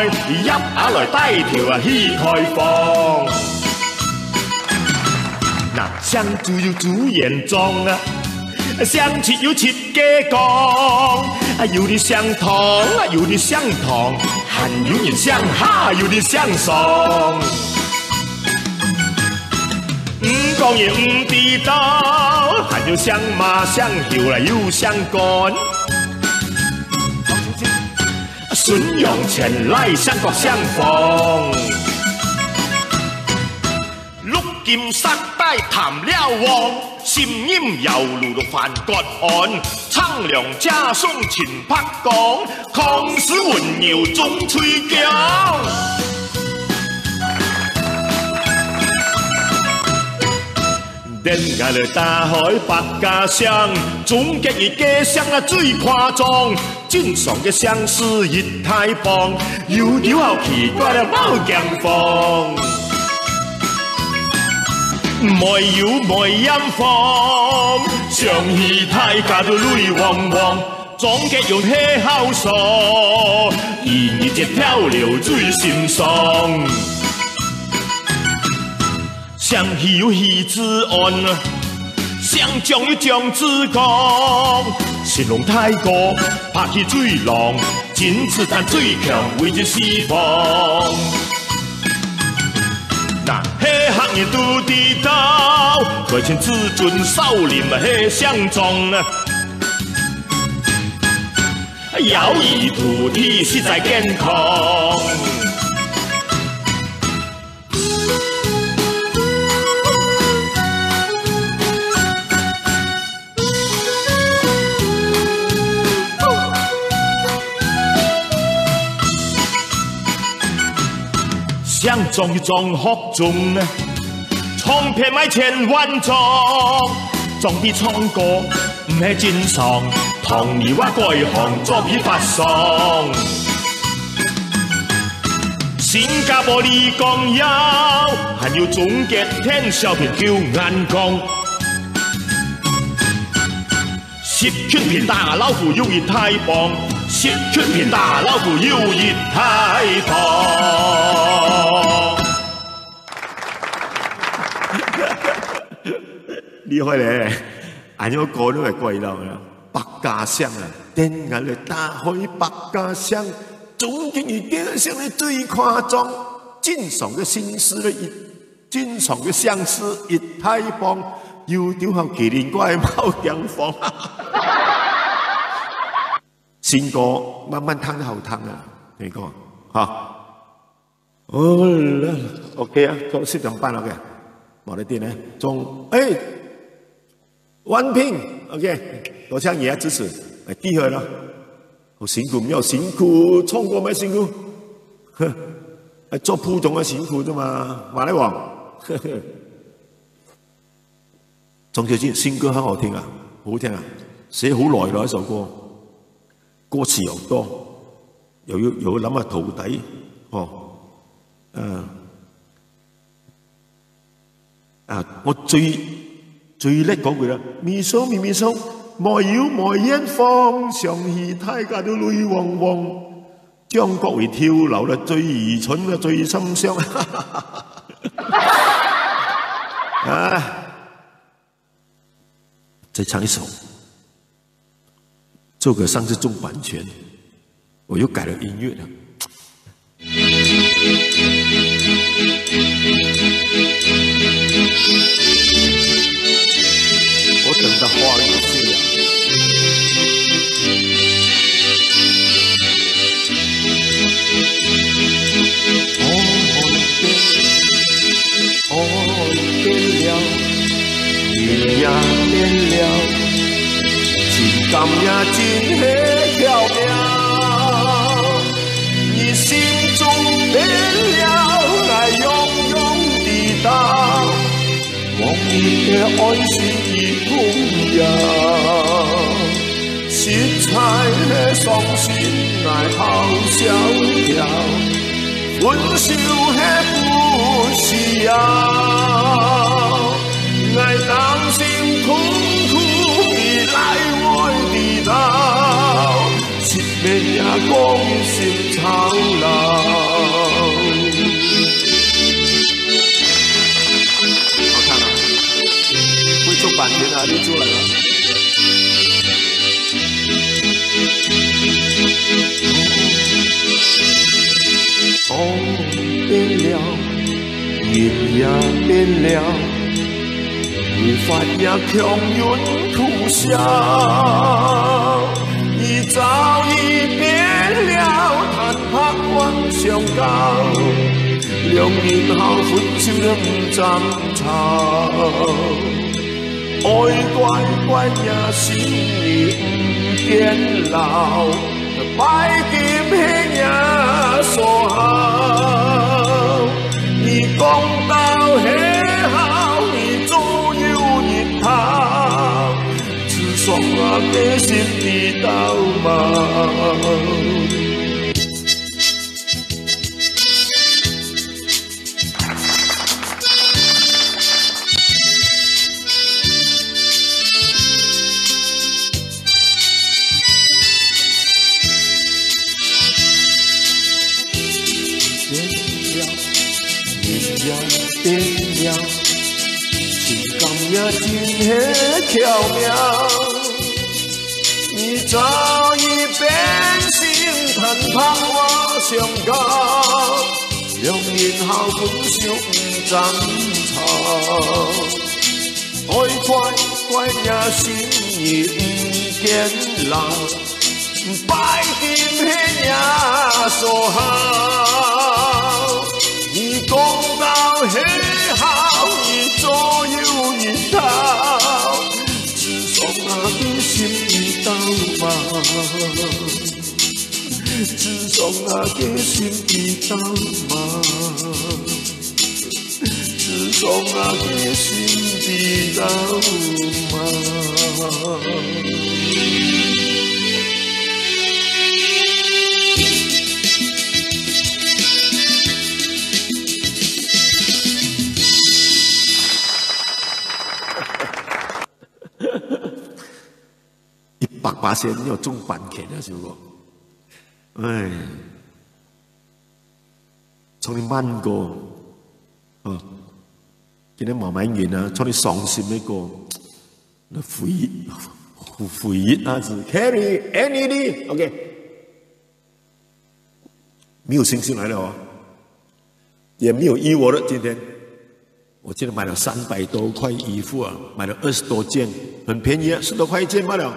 Speaker 2: 入下来带条去开放。那相主有主严重啊！相切有切家讲，有啲相同，有啲相同，还有人相哈，有啲相送。唔讲也唔知道，还有相马相后啦，有相干。孙用前来相国相逢，陆金沙带谈了王。心音犹如梵觉案，苍凉家送秦拍讲，抗使温柔总吹强。恋爱了大海百家乡，总结伊家乡最夸张，正常嘅相思亦太棒，有条好奇怪嘅猫强风。没有没阴风，上戏太家都泪汪汪，总结用气口说，而一漂流最心伤。上戏有戏之案，上将有将之讲，神龙太过拍起水浪，金子弹最强为之释放。那迄行人都知道，为情至尊少林迄相中啊，摇曳土地实在健康。相中一种学中啊，唱片卖千万张，总比唱歌唔系真常。同意我改行做批发商，新加坡李光耀，还有总结天小片叫眼光。十圈片大老虎有一太棒，十圈片大老虎有一太棒。
Speaker 1: 厉害咧！俺有歌都系怪到啦，百家乡啊，恋爱咧大海百家乡，总结伊家乡咧最夸张，正常嘅心思咧正常嘅相思亦太棒，又丢好麒麟怪猫强风。新歌慢慢听好听啊，你讲吓？好啦 ，OK 啊，做4点半 OK， 冇得电咧，中完评 OK， 多谢爷爷支持，记下啦，好辛苦，唔要辛苦，唱歌咪辛苦，做普通嘅辛苦啫嘛，马来王，钟小姐新歌很好听啊，好听啊，写好耐咯，一首歌，歌词又多，又要諗下徒弟，我最叻嗰句啦，面霜面霜，莫妖莫煙放，上戲太家都淚汪汪，張國榮跳樓啦，最愚蠢啊，最心傷再唱一首，这个上次中版权，我又改了音乐了。我等到花语这样。爱变了，雨也变了，情感也真稀巧妙。你心中变了，爱永永地道。忘你的爱是一痛药，是分手迄不需要，爱当心痛苦已来我地头，失眠也讲心操劳。好看啊！会做版权啊，你出来了。风变了，云也变了，无法也强忍苦笑。伊早已变了，坦白往上高，两年后分手了不争吵。爱乖乖也心意不见老。拜金迄也所好，你讲到迄好，你左右日头，自爽啊假心知道吗？变了，情感也真迄巧妙，你早已变成坦白我上高，两年后分手不争吵，爱乖乖也心意不见老，拜金迄也所好。你讲到迄好，你左右日头，自爽啊假心知道嘛？自爽啊假心知道嘛？自爽啊假心知道嘛？100%要中版权啊，是不？哎，從你慢歌，今日慢慢完啊，從你傷心的歌，那回憶那是 Carry Annie OK， 沒有星星來了哦，也沒有依我了。今天我今天買了300多塊衣服啊，買了20多件，很便宜啊，10多塊一件罢了。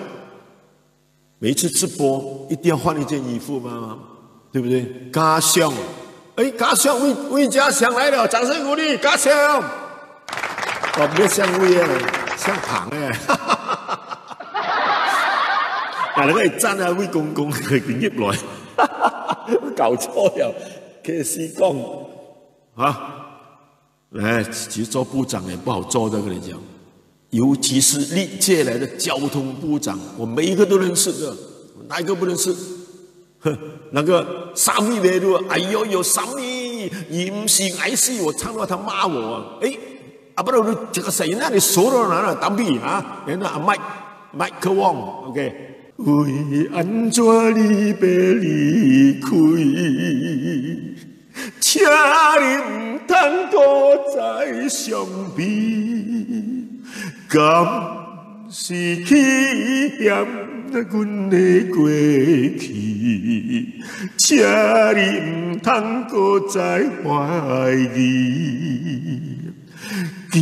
Speaker 1: 每一次直播一定要換一件衣服嘛，對不對？家鄉，哎，家鄉魏家祥來了，掌聲鼓勵家鄉。哦，唔係像魏啊，像龐誒，嗱，你可以讚下魏公公佢點入來，搞錯了，佢是講啊，哎，其實做部長也不好做的，跟你講。尤其是歷屆來的交通部長，我每一個都認識的，哪一個不認識？那個沙米來路，哎呦呦，沙米，你不是愛死我，唱到他罵我啊！哎，啊不然這個誰那你說到哪了？當兵啊？人家麥克旺 ，OK。為安怎你要離開？請你唔通擱再相比。敢是欺骗阮的過去，請你唔通擱再懷疑。既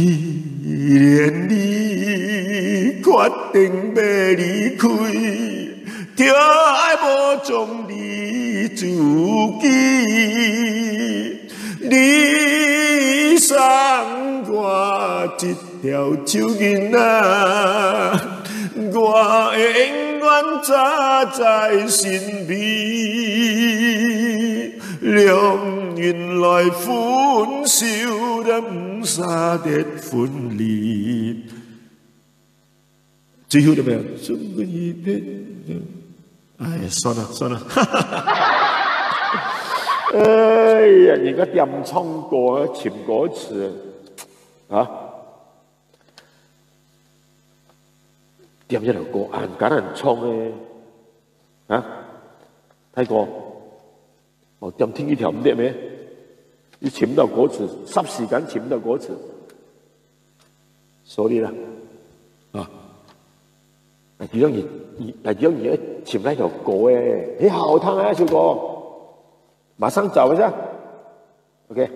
Speaker 1: 然你決定要離開，就愛無將你自己。你送我一條手巾啊，我會永遠紮在心裡。兩人來分手，都唔捨得分離。最後的沒有？送我一片。哎，算了算了。哎呀，人家點唱歌潛歌詞啊，點一條歌硬揀人唱咧啊，睇過我點聽一條唔得咩？你潛唔到歌詞，霎時間潛唔到歌詞，所以啦啊，係點樣而潛呢條歌誒？你好聽啊，小哥！馬上找一下 ，OK。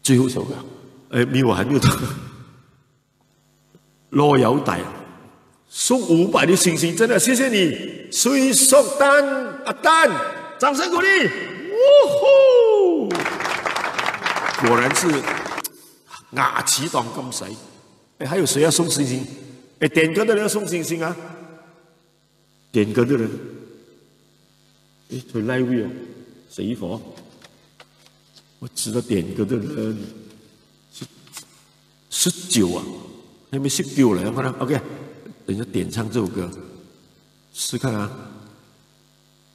Speaker 1: 最後一首歌，咪我還沒有到。羅友大送500的星星，真的謝謝你，水索丹阿丹，掌聲鼓勵。嗚呼！果然是牙齒當金水。還有誰要送星星？點歌的人要送星星啊！點歌的人。佢拉位哦，死火！我知道點歌的人是19啊，還沒19了，看到 OK， 等一下點唱這首歌，試看啊，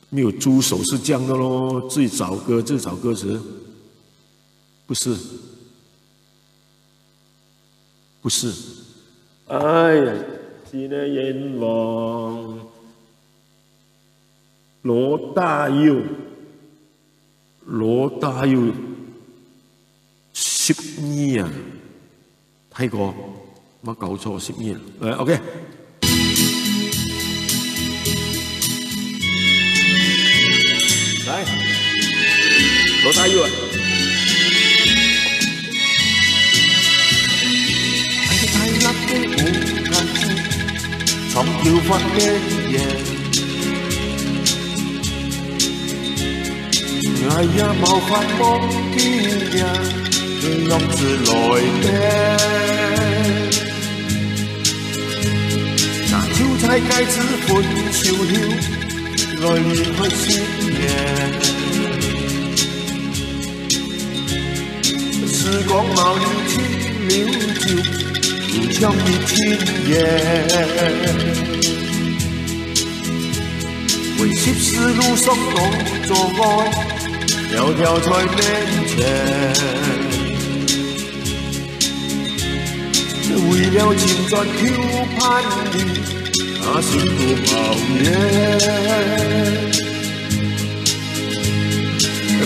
Speaker 1: 沒有豬手是這樣的咯，自己找歌，自己找歌詞，不是，不是，哎呀，今日願望。羅大佑12啊，睇過，冇搞錯12啊，OK。來，羅大佑啊，太甩的舞間尋跳發嘅嘢。哎呀，冇法忘記呀，佢樣子來的。那韭菜芥子本燒了，來離開心眼。時光冒了清了酒，如將你輕言。為涉事路上當作愛。條條在面前，為了青春挑攀你，那心都冒煙。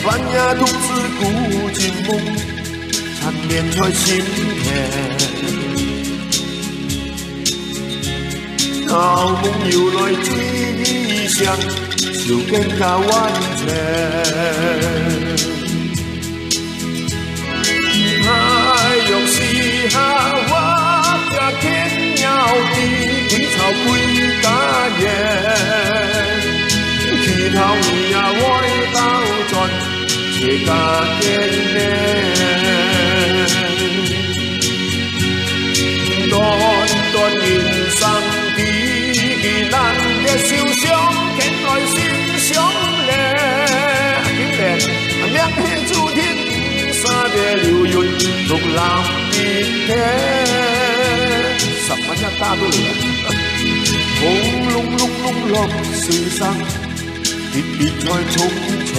Speaker 1: 半夜獨自孤寂夢，纏綿在心田。鬧夢又來追憶想。就更加完全。太陽時下，我也天要地，青草歸家園。去頭你呀，我到轉，且家見面。短短人生的難的笑相，見來心。相戀，兩黑注定灑別流雲，獨浪一片。什麼叫大陸人？轟隆隆隆落水上，別別在從前。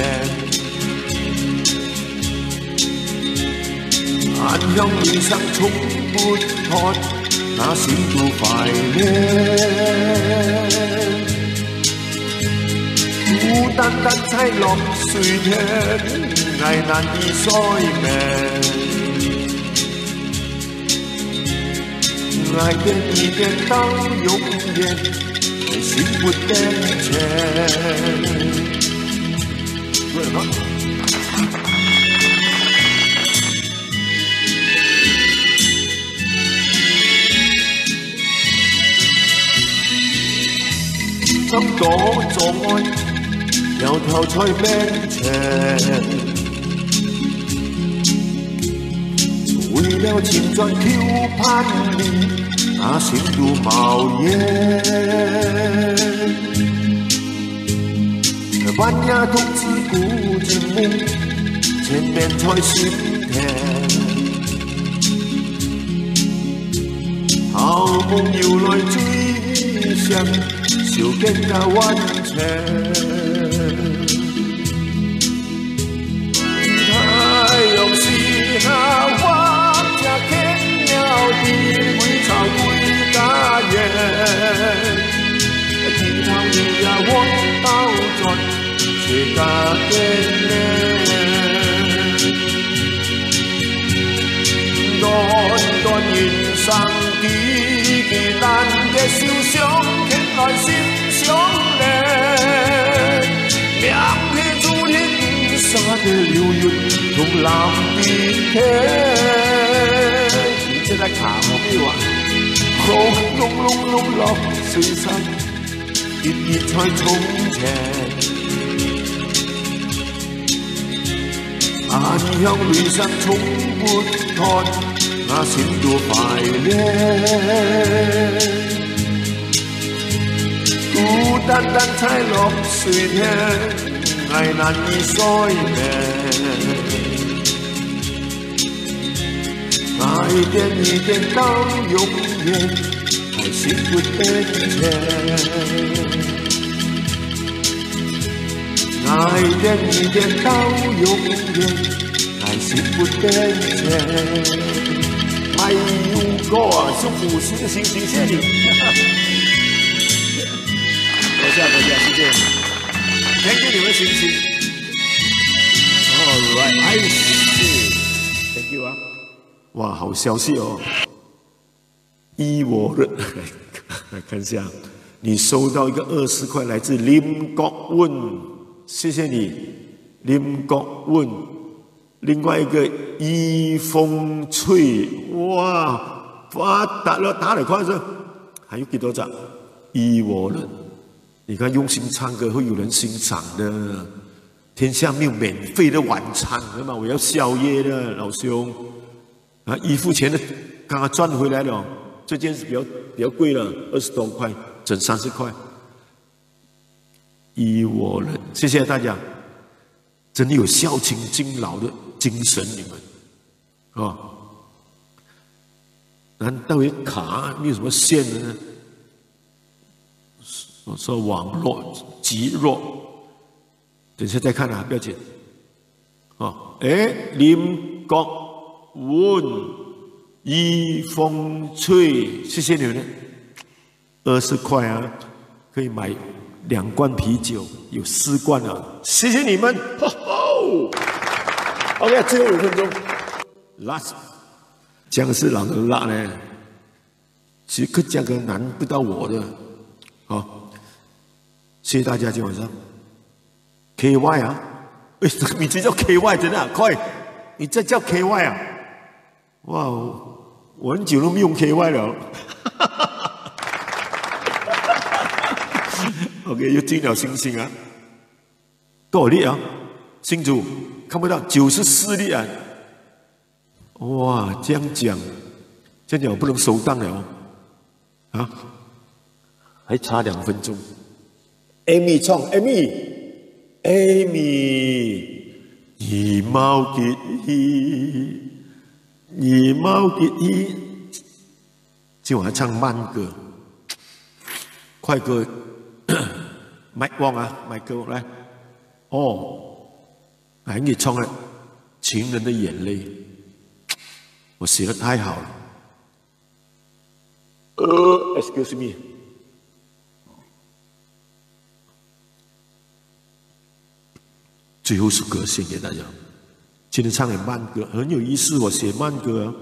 Speaker 1: 暗香臉上從不脫，那心都快樂。孤單單在落水天，愛難以催眠。愛變一變到永遠，心不變遷。怎躲做愛？條條在面前，為了青春挑攀你，那心都冒煙。半夜獨自孤寂夢，前面在心田。好夢又來追想，就更加完全。
Speaker 2: 太阳西下，我才见了你，为草归家园。天头你呀，我斗转，世家见面。短短人生，记记咱的受伤，牵来心相连。两片珠帘沙的流云，同蓝的天。你这在卡我没有啊？空隆隆隆落水山，一一在从前。暗香淚水衝撥開，那閃到快樂。孤單單踩落水天，愛難以衰命。愛點一點到永遠，愛心不變遷。愛點一點到永遠，愛心不變遷。哎呦哥啊，是虎叔的心情，謝謝你。多謝，謝謝，聽見你們心情。All right， I see，thank you 啊。哇，好消息哦！依我的，來看一下，你收到一個20塊，來自林國文。謝謝你，林國文。另外一個易風翠，哇，發達了，打得快說，還有幾多張？依我了，你看用心唱歌會有人欣賞的。天下沒有免費的晚餐，對嗎？我要宵夜的，老兄。啊，一付錢的剛剛賺回來了，這件是比較貴了，20多塊，整30塊。依我了，謝謝大家，真的有孝親敬老的精神，你們啊？難道有卡沒有什麼線呢？我說網絡極弱，等下再看啊，不要緊。哦，哎，林國文、易風翠，謝謝你們，20塊啊，可以買2罐啤酒，有4罐了，謝謝你們。OK， 最後5分鐘 ，last， 薑是老的辣呢，其實客家歌難不到我的，好，謝謝大家今晚上。KY 啊，哎，這個名字叫 KY， 真的、啊，快，你這叫 KY 啊？哇，我很久都沒用 KY 了。OK， 又進了星星啊，多少粒啊？新竹看不到94粒啊！哇，這樣講我不能收檔了啊！還差2分鐘。Amy 唱 Amy， 羽毛結衣，今晚唱慢歌，快歌。麥旺啊，麥哥來，哦，來你唱了《情人的眼淚》，我寫得太好了。excuse me， 最後首歌獻給大家，今天唱點慢歌，很有意思。我寫慢歌啊，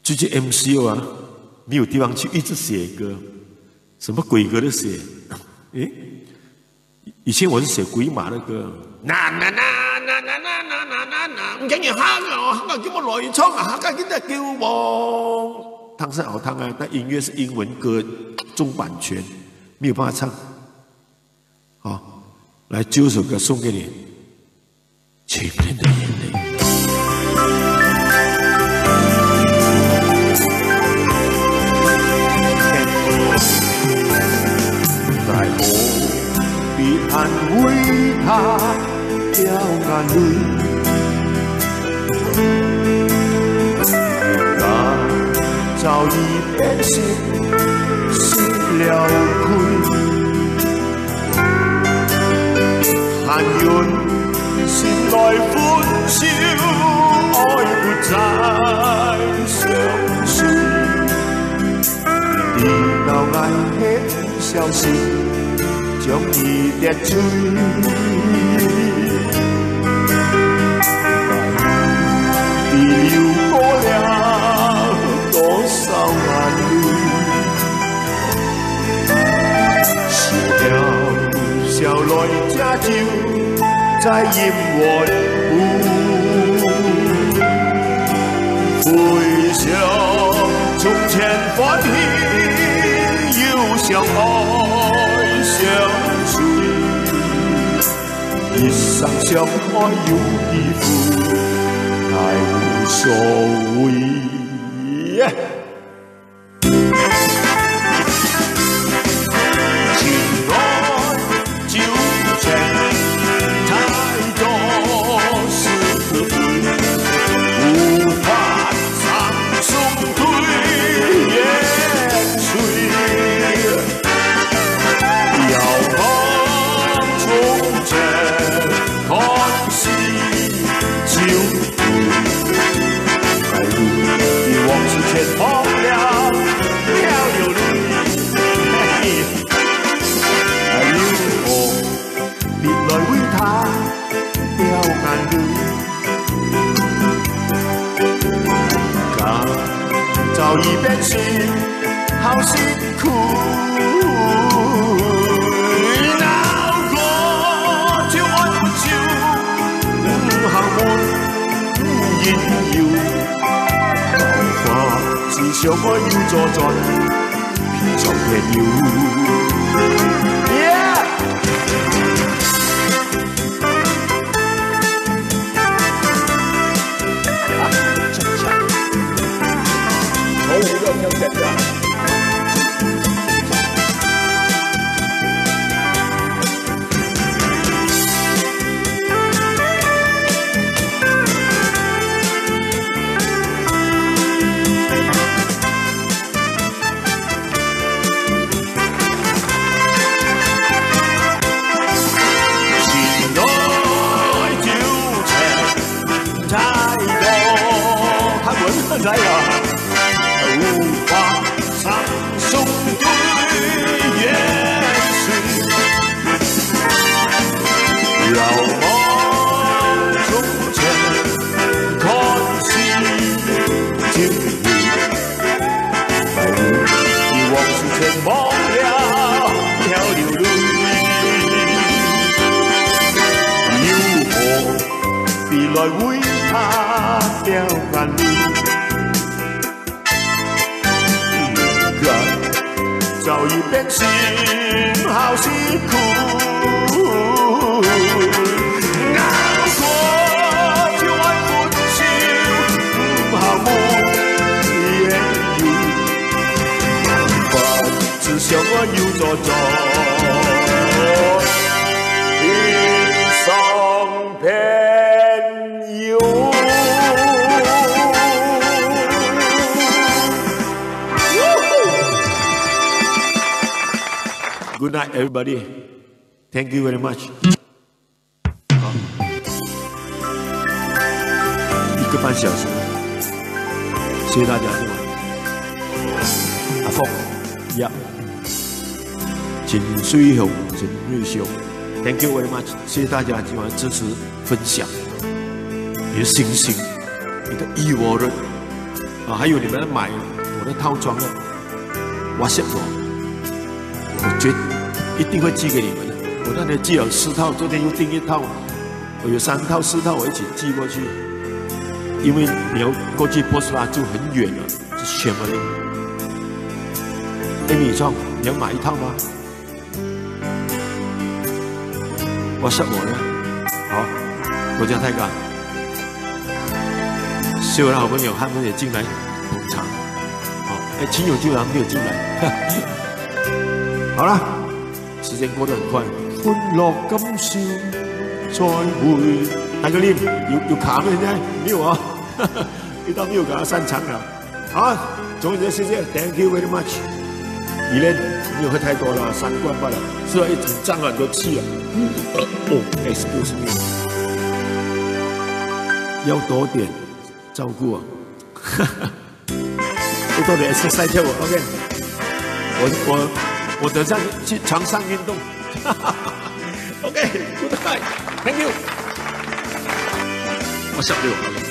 Speaker 2: 最近 MCO 啊，沒有地方去，一直寫歌。什麼鬼歌都寫，誒，以前我是寫鬼馬的歌，唔緊要喊啊，叫我來唱啊，叫佢叫我，湯是好湯啊，但音樂是英文歌，重版權，沒有辦法唱。好，來最後首歌送給你，《情人的眼淚》。安慰他掉眼淚，他早已變心，失了氣。
Speaker 1: 但願前來歡笑，愛沒再相隨。你留眼輕笑時，將你跌碎。你流過了多少眼淚，笑了笑來家就在淹沒回想從前歡喜，又相愛相隨，一生相愛有幾負，太無所謂。早已變是好辛苦，鬧過就愛不照，行沒應要，桃花只想愛要坐在偏上偏要。在呀，无法唱诵对眼水，遥望从前，看西经历，白日已往事全忘了，漂流泪，有我必來為他掉眼淚。早已變成好辛苦，熬過就愛歡笑，好無言語，不只想我要做做天上偏有。Good night, everybody. Thank you very much. 1個半小時，謝謝大家今晚。阿福，請水紅，請瑞秀。Thank you very much. 謝謝大家今晚支持分享，你的信心，你的依我人啊，還有你們買我的套裝的，WhatsApp我絕一定會寄給你們的。我那天寄了4套，昨天又訂1套，我有3套、4套，我一起寄過去。因為你要過去波斯拉就很遠了，就選了嘞。Amy 裝，你要買1套嗎？WhatsApp我呢？好，國家太感，所有的好朋友他們也進來捧場。好，親友就沒有進來。好了，時間過得很快，歡樂今宵再會。大哥你有卡沒？現在沒有啊？遇到沒有卡散場了。好，總之謝謝 ，Thank you very much。里面没有喝太多了，3罐罢了，虽然很胀很多气啊。excuse me， 要多点照顾啊，要多点 exercise 跳舞 ，OK。我等下去床上运动。OK， good night，thank you。我小六。